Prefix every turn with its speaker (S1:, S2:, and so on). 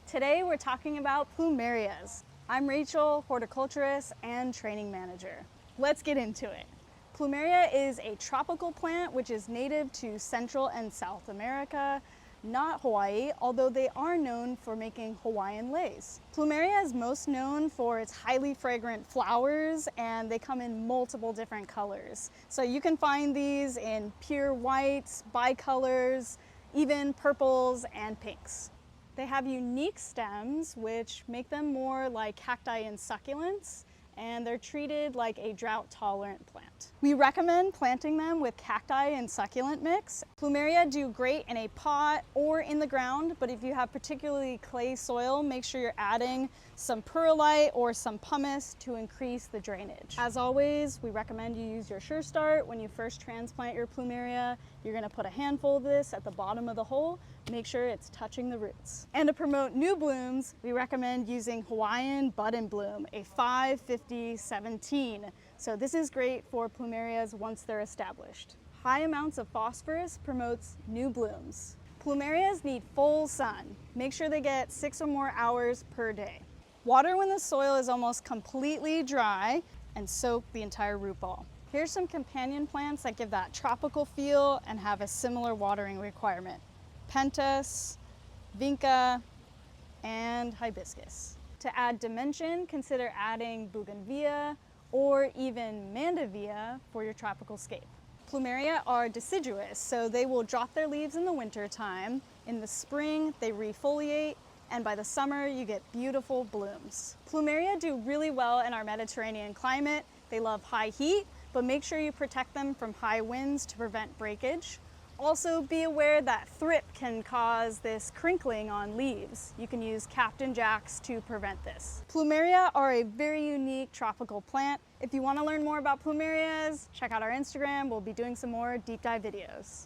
S1: Today we're talking about plumerias. I'm Rachel, horticulturist and training manager. Let's get into it. Plumeria is a tropical plant which is native to Central and South America, not Hawaii, although they are known for making Hawaiian leis. Plumeria is most known for its highly fragrant flowers, and they come in multiple different colors. So you can find these in pure whites, bicolors, even purples and pinks. They have unique stems which make them more like cacti and succulents, and they're treated like a drought-tolerant plant. We recommend planting them with cacti and succulent mix. Plumeria do great in a pot or in the ground, but if you have particularly clay soil, make sure you're adding some perlite or some pumice to increase the drainage. As always, we recommend you use your Sure Start when you first transplant your plumeria. You're gonna put a handful of this at the bottom of the hole. Make sure it's touching the roots. And to promote new blooms, we recommend using Hawaiian Bud Bloom, a 550-17. So this is great for plumerias once they're established. High amounts of phosphorus promotes new blooms. Plumerias need full sun. Make sure they get 6 or more hours per day. Water when the soil is almost completely dry and soak the entire root ball. Here's some companion plants that give that tropical feel and have a similar watering requirement. Pentas, vinca, and hibiscus. To add dimension, consider adding bougainvillea or even mandevilla for your tropical scape. Plumeria are deciduous, so they will drop their leaves in the winter time. In the spring, they refoliate, and by the summer, you get beautiful blooms. Plumeria do really well in our Mediterranean climate. They love high heat, but make sure you protect them from high winds to prevent breakage. Also be aware that thrip can cause this crinkling on leaves. You can use Captain Jacks to prevent this. Plumeria are a very unique tropical plant. If you want to learn more about plumerias, check out our Instagram. We'll be doing some more deep dive videos.